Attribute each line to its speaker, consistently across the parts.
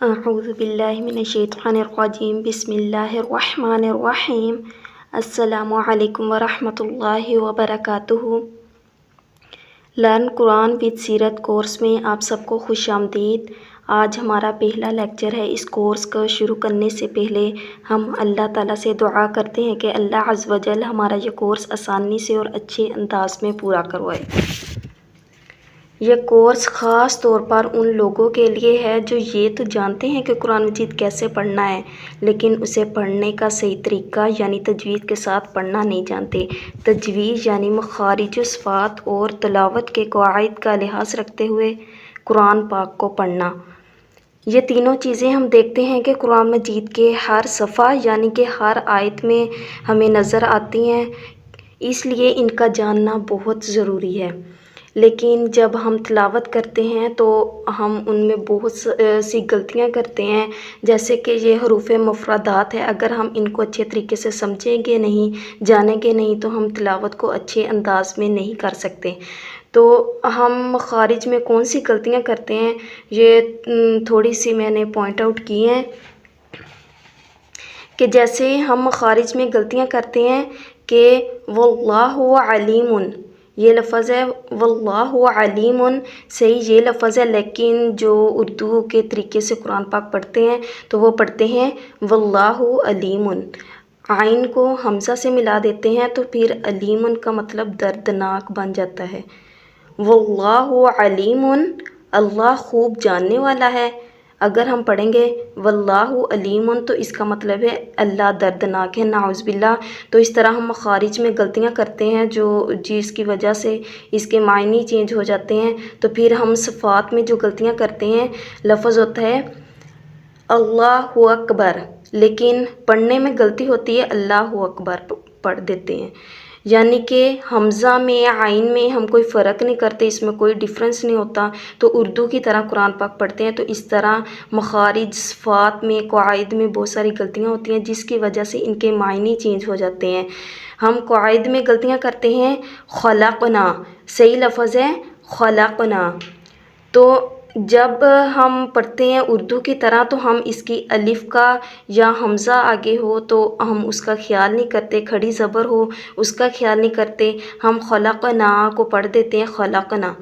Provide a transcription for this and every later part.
Speaker 1: اعوذ باللہ من الشیطان الرجیم بسم اللہ الرحمن الرحیم السلام علیکم ورحمۃ اللہ وبرکاتہ۔ لرن قرآن وتھ سیرت کورس میں آپ سب کو خوش آمدید۔ آج ہمارا پہلا لیکچر ہے۔ اس کورس کو شروع کرنے سے پہلے ہم اللہ تعالیٰ سے دعا کرتے ہیں کہ اللہ عز و جل ہمارا یہ کورس آسانی سے اور اچھے انداز میں پورا کروائے۔ یہ کورس خاص طور پر ان لوگوں کے لیے ہے جو یہ تو جانتے ہیں کہ قرآن مجید کیسے پڑھنا ہے، لیکن اسے پڑھنے کا صحیح طریقہ یعنی تجوید کے ساتھ پڑھنا نہیں جانتے۔ تجوید یعنی مخارج و صفات اور تلاوت کے قواعد کا لحاظ رکھتے ہوئے قرآن پاک کو پڑھنا۔ یہ تینوں چیزیں ہم دیکھتے ہیں کہ قرآن مجید کے ہر صفحہ یعنی کہ ہر آیت میں ہمیں نظر آتی ہیں، اس لیے ان کا جاننا بہت ضروری ہے۔ لیکن جب ہم تلاوت کرتے ہیں تو ہم ان میں بہت سی غلطیاں کرتے ہیں، جیسے کہ یہ حروف مفردات ہے، اگر ہم ان کو اچھے طریقے سے سمجھیں گے نہیں، جانیں گے نہیں تو ہم تلاوت کو اچھے انداز میں نہیں کر سکتے۔ تو ہم مخارج میں کون سی غلطیاں کرتے ہیں، یہ تھوڑی سی میں نے پوائنٹ آؤٹ کی ہیں کہ جیسے ہم مخارج میں غلطیاں کرتے ہیں کہ واللہ علیم، یہ لفظ ہے واللہ علیم، صحیح یہ لفظ ہے، لیکن جو اردو کے طریقے سے قرآن پاک پڑھتے ہیں تو وہ پڑھتے ہیں واللہ علیم، عین کو حمزہ سے ملا دیتے ہیں تو پھر علیم کا مطلب دردناک بن جاتا ہے۔ واللہ علیم، اللہ خوب جاننے والا ہے۔ اگر ہم پڑھیں گے واللہ علیم تو اس کا مطلب ہے اللہ دردناک ہے، نعوذ باللہ۔ تو اس طرح ہم مخارج میں غلطیاں کرتے ہیں جس کی وجہ سے اس کے معنی چینج ہو جاتے ہیں۔ تو پھر ہم صفات میں جو غلطیاں کرتے ہیں، لفظ ہوتا ہے اللہ اکبر، لیکن پڑھنے میں غلطی ہوتی ہے اللہ اکبر پڑھ دیتے ہیں، یعنی کہ حمزہ میں عین میں ہم کوئی فرق نہیں کرتے، اس میں کوئی ڈیفرنس نہیں ہوتا، تو اردو کی طرح قرآن پاک پڑھتے ہیں۔ تو اس طرح مخارج صفات میں قواعد میں بہت ساری غلطیاں ہوتی ہیں جس کی وجہ سے ان کے معنی چینج ہو جاتے ہیں۔ ہم قواعد میں غلطیاں کرتے ہیں، خلقنا، صحیح لفظ ہے خلقنا، تو جب ہم پڑھتے ہیں اردو کی طرح تو ہم اس کی الف کا یا حمزہ آگے ہو تو ہم اس کا خیال نہیں کرتے، کھڑی زبر ہو اس کا خیال نہیں کرتے، ہم خلقنا کو پڑھ دیتے ہیں خلقنا۔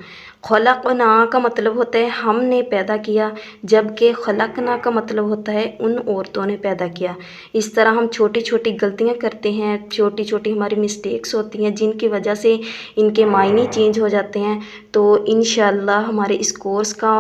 Speaker 1: خلقنا کا مطلب ہوتا ہے ہم نے پیدا کیا، جبکہ خلقنا کا مطلب ہوتا ہے ان عورتوں نے پیدا کیا۔ اس طرح ہم چھوٹی چھوٹی غلطیاں کرتے ہیں، چھوٹی چھوٹی ہماری مسٹیکس ہوتی ہیں جن کی وجہ سے ان کے معنی چینج ہو جاتے ہیں۔ تو انشاءاللہ ہمارے اس کورس کا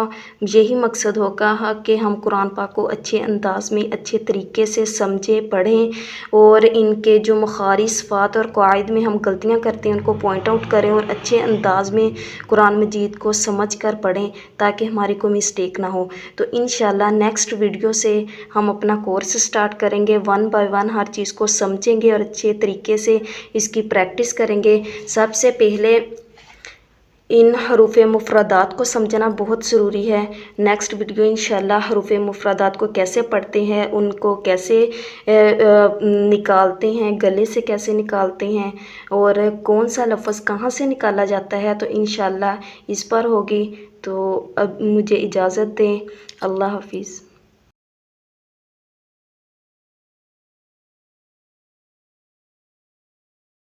Speaker 1: یہی مقصد ہوگا کہ ہم قرآن پاک کو اچھے انداز میں اچھے طریقے سے سمجھیں، پڑھیں، اور ان کے جو مخارج صفات اور قواعد میں ہم غلطیاں کرتے ہیں ان کو پوائنٹ آؤٹ کریں اور اچھے انداز میں قرآن مجید کو سمجھ کر پڑھیں تاکہ ہماری کوئی مسٹیک نہ ہو۔ تو انشاءاللہ نیکسٹ ویڈیو سے ہم اپنا کورس سٹارٹ کریں گے، ون بائی ون ہر چیز کو سمجھیں گے اور اچھے طریقے سے اس کی پریکٹس کریں گے۔ سب سے پہلے ان حروف مفردات کو سمجھنا بہت ضروری ہے۔ نیکسٹ ویڈیو انشاءاللہ حروف مفردات کو کیسے پڑھتے ہیں، ان کو کیسے نکالتے ہیں، گلے سے کیسے نکالتے ہیں، اور کون سا لفظ کہاں سے نکالا جاتا ہے، تو انشاءاللہ اس پر ہوگی۔ تو اب مجھے اجازت دیں، اللہ حافظ۔